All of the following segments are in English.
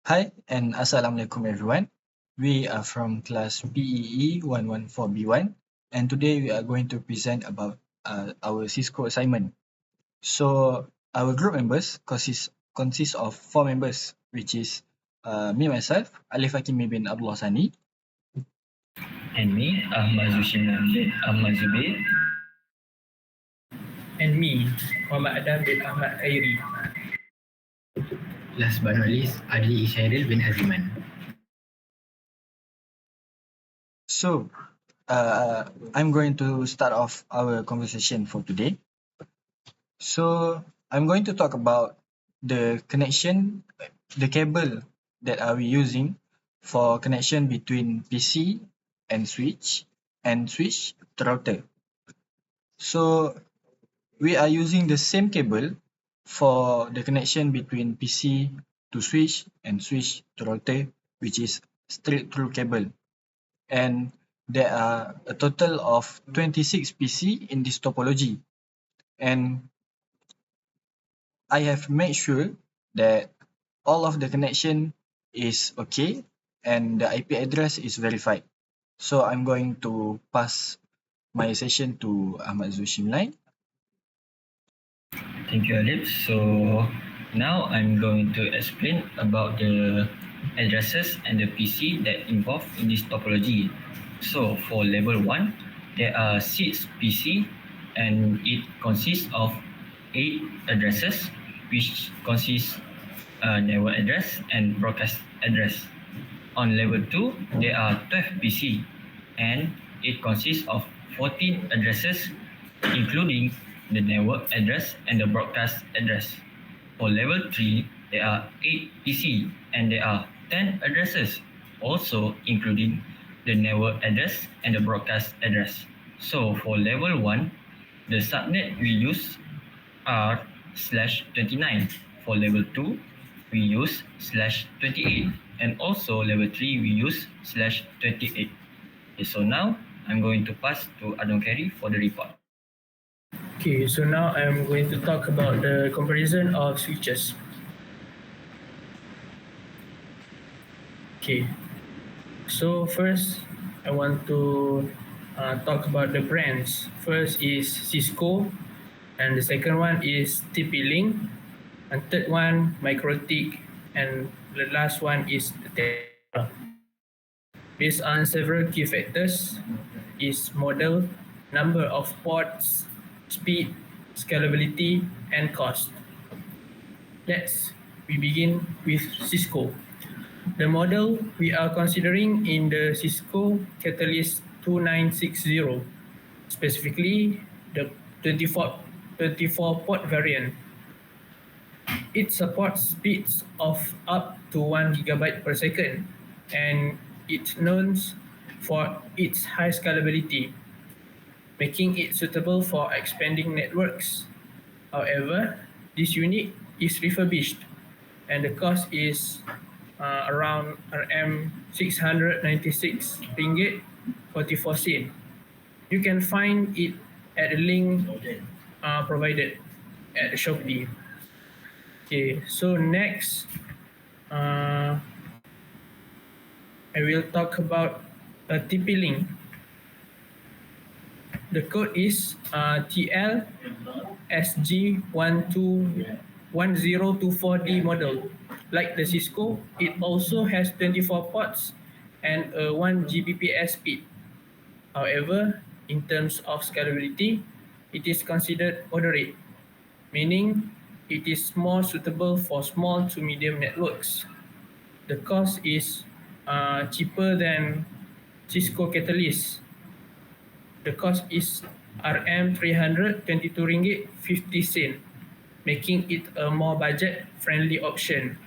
Hi and Assalamualaikum everyone. We are from class PEE 114B1 and today we are going to present about our Cisco assignment. So our group members consist of 4 members, which is me myself, Alif Hakim bin Abdullah Sani, And me, Ahmad Zushiman bin Ahmad Zubair. And me, Muhammad Adam bin Ahmad Khairi. Last but not least, Adli Ishairil bin Aziman. So I'm going to start off our conversation for today. So I'm going to talk about the connection, the cable that are we using for connection between PC and switch to router. So we are using the same cable for the connection between PC to switch and switch to router, which is straight through cable. And there are a total of 26 PC in this topology. And I have made sure that all of the connection is okay and the IP address is verified. So I'm going to pass my session to Ahmad Zushimlai. Thank you, Alif. So now I'm going to explain about the addresses and the PC that involved in this topology. So for level 1, there are 6 PC and it consists of 8 addresses, which consists network address and broadcast address. On level 2, there are 12 PC and it consists of 14 addresses, including the network address and the broadcast address. For level 3, there are 8 PC and there are 10 addresses, also including the network address and the broadcast address. So for level 1, the subnet we use are /29. For level 2, we use /28. And also level 3, we use /28. Okay, so now I'm going to pass to Adam Carey for the report. Okay, so now I'm going to talk about the comparison of switches. Okay, so first I want to talk about the brands. First is Cisco, and the second one is TP-Link, and third one Microtik, and the last one is Tesla. Based on several key factors is model, number of ports, speed, scalability, and cost. We begin with Cisco. The model we are considering in the Cisco Catalyst 2960, specifically the 24 port variant. It supports speeds of up to 1 GB per second, and it's known for its high scalability, making it suitable for expanding networks. However, this unit is refurbished and the cost is around RM696 ringgit 44 cent. You can find it at the link provided at Shopee. Okay, so next I will talk about a TP-Link. The code is TL SG1024D model. Like the Cisco, it also has 24 ports and a 1 Gbps speed. However, in terms of scalability, it is considered moderate, meaning it is more suitable for small to medium networks. The cost is cheaper than Cisco Catalyst. The cost is RM322 ringgit 50 cent, making it a more budget-friendly option.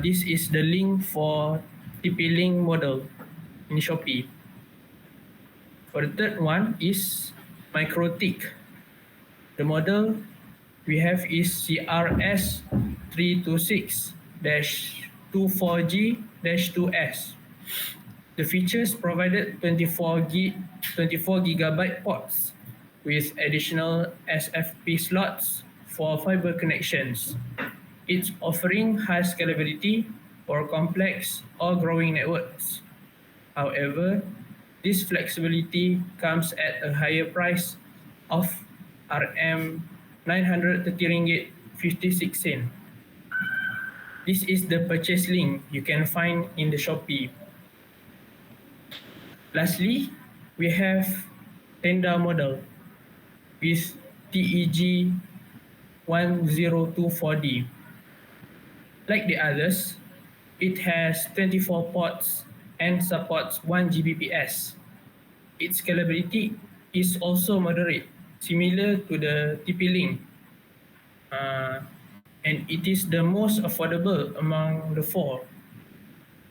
This is the link for TP-Link model in Shopee. For the third one is Microtik. The model we have is CRS326-24G-2S. The features provided 24 GB ports with additional SFP slots for fiber connections. It's offering high scalability for complex or growing networks. However, this flexibility comes at a higher price of Rm 930 ringgit 56 cent. This is the purchase link you can find in the Shopee. Lastly, we have Tenda model with TEG 1024D. Like the others, it has 24 ports and supports 1 Gbps. Its scalability is also moderate, similar to the TP-Link, uh, and it is the most affordable among the four.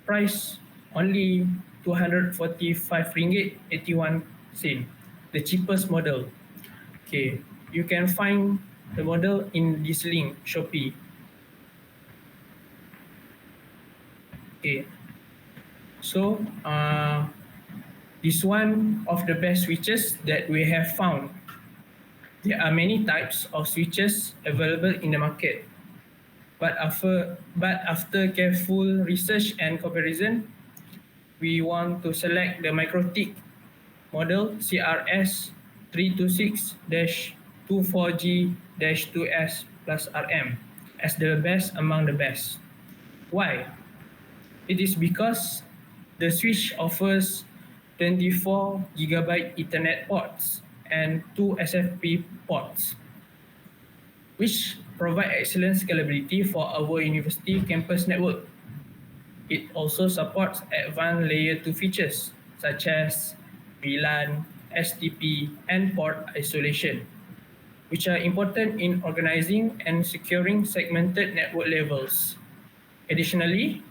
Price only 245 ringgit 81 sen, the cheapest model. Okay, you can find the model in this link, Shopee. Okay, so this one of the best switches that we have found. There are many types of switches available in the market, but after careful research and comparison, we want to select the MikroTik model CRS 326-24G-2S plus RM as the best among the best. Why? It is because the switch offers 24 GB Ethernet ports and 2 SFP ports, which provide excellent scalability for our university campus network. It also supports advanced layer 2 features such as VLAN, STP, and port isolation, which are important in organizing and securing segmented network levels. Additionally,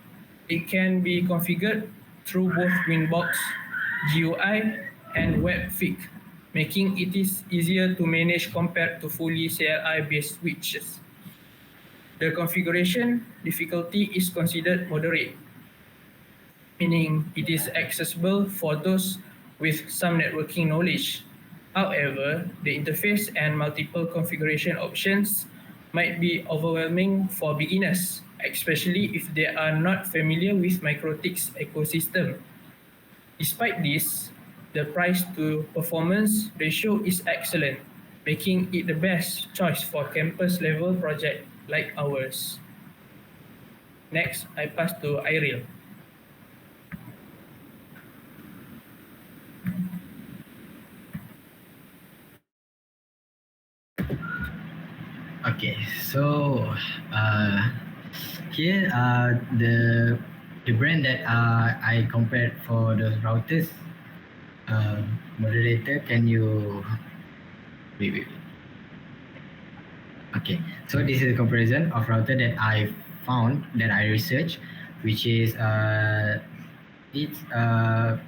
it can be configured through both Winbox, GUI, and WebFig, making it is easier to manage compared to fully CLI-based switches. The configuration difficulty is considered moderate, meaning it is accessible for those with some networking knowledge. However, the interface and multiple configuration options might be overwhelming for beginners, especially if they are not familiar with MikroTik's ecosystem. Despite this, the price to performance ratio is excellent, making it the best choice for campus level project like ours. Next, I pass to Iril. Okay, so uh, here the brand that I compared for the routers. Moderator, can you wait? Okay, so this is a comparison of router that I found that I researched, which is it's uh,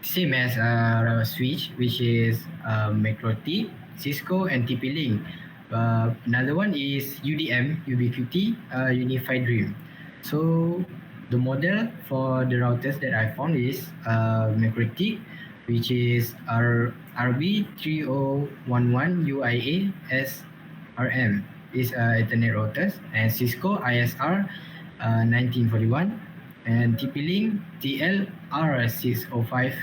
same as switch, which is MicroT, Cisco, and TP-Link. Another one is UDM, Ubiquiti, Unified Dream. So the model for the routers that I found is MicroT, which is RB3011 UIA SRM is Ethernet routers, and Cisco ISR 1941, and TP-Link TLR605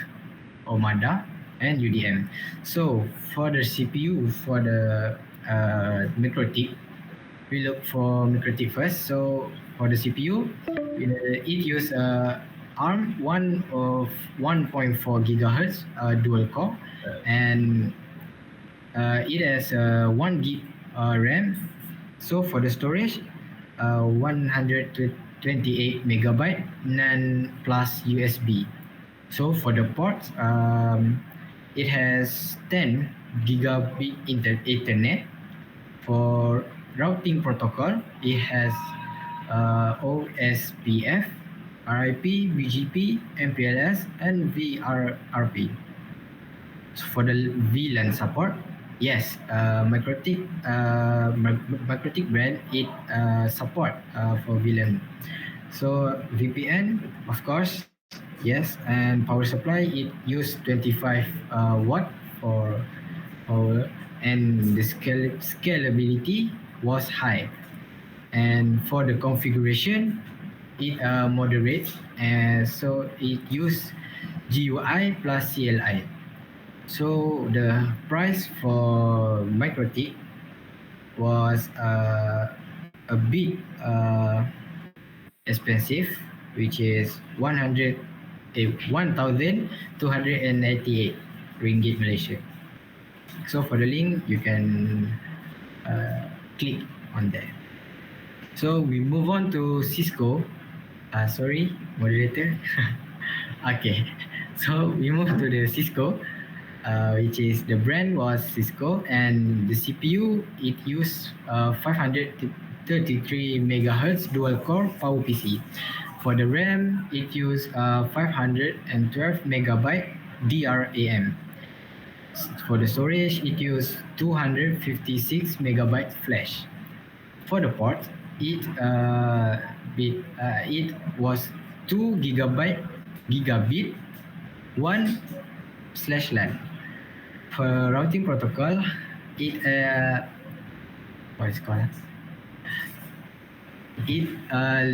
Omada, and UDM. So for the CPU for the MikroTik, we look for MikroTik first. So for the CPU, it uses ARM one of 1.4 gigahertz dual core, and it has 1 gig RAM. So for the storage, 128 megabyte NAND plus USB. So for the ports, it has 10 gigabit Ethernet. For routing protocol, it has OSPF, RIP, BGP, MPLS, and VRRP. So for the VLAN support, yes, MikroTik brand it support for VLAN. So VPN, of course, yes, and power supply it use 25 watt for power, and the scalability was high. And for the configuration, it moderates, and so it used GUI plus CLI. So the price for MikroTik was a bit expensive, which is 1,298 ringgit Malaysia. So for the link, you can click on that. So we move on to Cisco. Sorry, moderator. Okay, so we move to the Cisco, which is the brand was Cisco, and the CPU it used 533 megahertz dual core PowerPC. For the RAM, it used 512 megabyte DRAM. For the storage, it used 256 megabyte flash. For the port, it was 2 gigabit 1/LAN. For routing protocol, it what is it called? It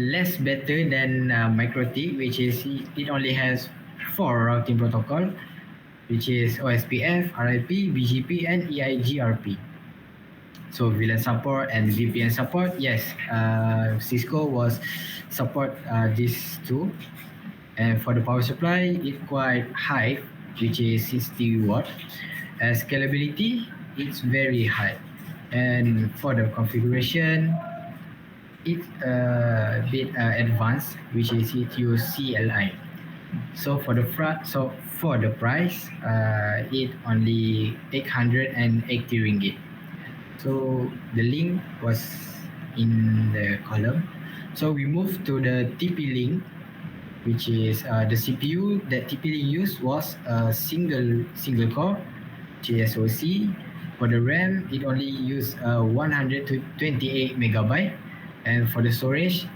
less better than MikroTik, which is it only has 4 routing protocol, which is OSPF, RIP, BGP, and EIGRP. So VLAN support and VPN support, yes, Cisco was support these two. And for the power supply, it quite high, which is 60 watt. Scalability, it's very high. And for the configuration, it's a bit advanced, which is it use CLI. So for the price, it only 880 ringgit. So the link was in the column. So we move to the TP link, which is the CPU that TP link used was a single core JSOC. For the RAM, it only used 128 megabyte, and for the storage,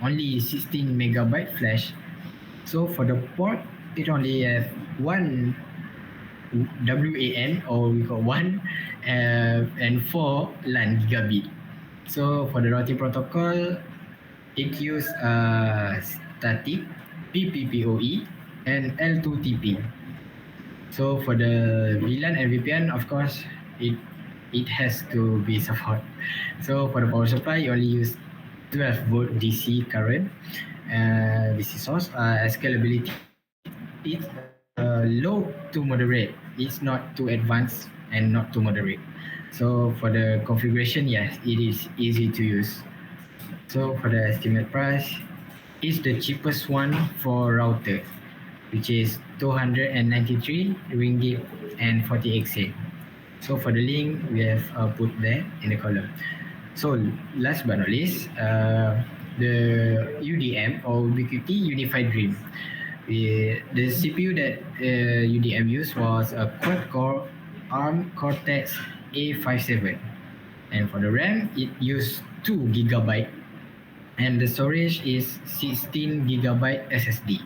only 16 megabyte flash. So for the port, it only have one WAN, or we call one, and 4 LAN gigabit. So for the routing protocol, it use static, PPPoE, and L2TP. So for the VLAN and VPN, of course, it has to be support. So for the power supply, you only use 12 volt DC current. DC source. Scalability, it's low to moderate. It's not too advanced and not too moderate. So for the configuration, yes, it is easy to use. So for the estimate price, it's the cheapest one for router, which is 293 ringgit and 48 cent. So for the link, we have put there in the column. So last but not least, the UDM, or Ubiquiti Unified Dream. The CPU that UDM used was a quad-core ARM Cortex A57, and for the RAM, it used 2 gigabyte, and the storage is 16 gigabyte SSD.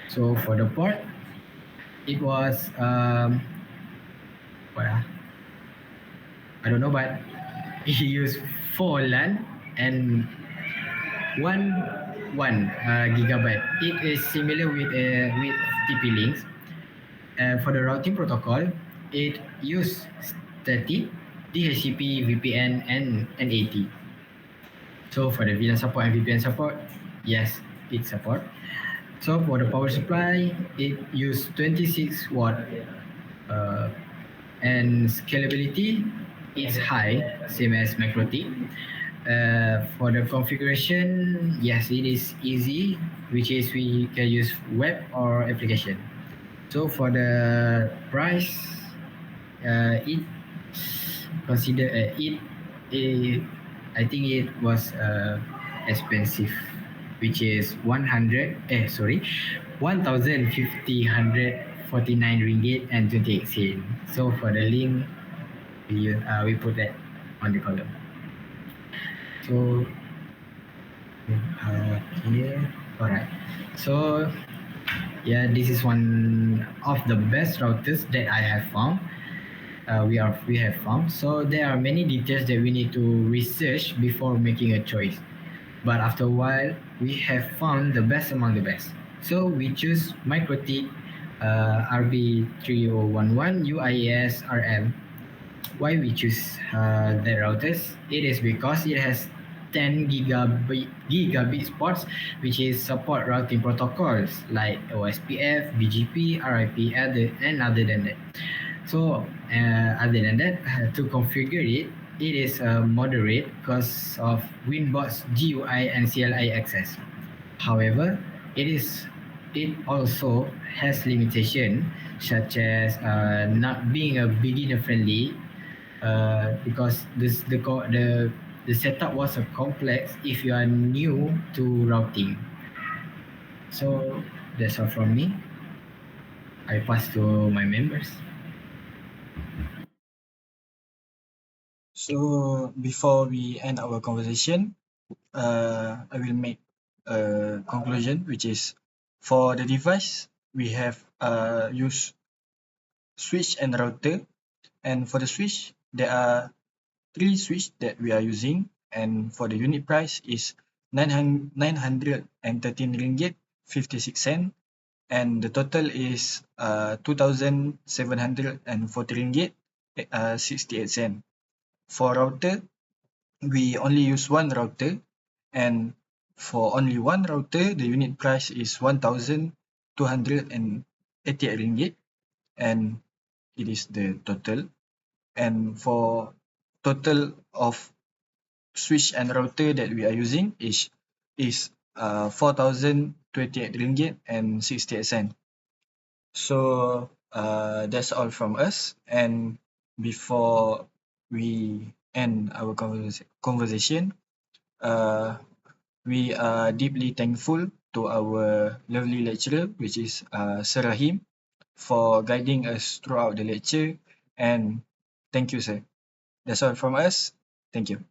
So for the port, it was what I don't know, but he used 4 LAN and one gigabyte. It is similar with TP links. For the routing protocol, it used static, DHCP, VPN, and NAT. So for the VLAN support and VPN support, yes, it support. So for the power supply, it used 26 watt, uh, and scalability is high, same as MikroTik. For the configuration, yes, it is easy, which is we can use web or application. So for the price, it consider it I think it was expensive, which is 1,549 ringgit and 28 cent. So for the link, we put that on the column. So here, alright. So yeah, this is one of the best routers that I have found. we have found. So there are many details that we need to research before making a choice. But after a while, we have found the best among the best. So we choose MikroTik RB3011 UIS RM. Why we choose the routers? It is because it has 10 gigabit ports, which is support routing protocols like OSPF, BGP, RIP, and other than that. So other than that, to configure it, it is moderate because of Winbox GUI and CLI access. However, it also has limitation such as not being a beginner friendly because the setup was a complex if you are new to routing. So that's all from me. I pass to my members. So before we end our conversation, I will make a conclusion, which is for the device we have used switch and router, and for the switch there are three switch that we are using, and for the unit price is 913 ringgit 56 cent, and the total is 2740 ringgit 68 cent. For router, we only use one router, and for only one router the unit price is 1288 ringgit, and it is the total. And for total of switch and router that we are using is 4028 ringgit and 68 cent. So that's all from us, and before we end our conversation, uh, we are deeply thankful to our lovely lecturer, which is Sir Rahim, for guiding us throughout the lecture, and thank you, sir. That's all from us. Thank you.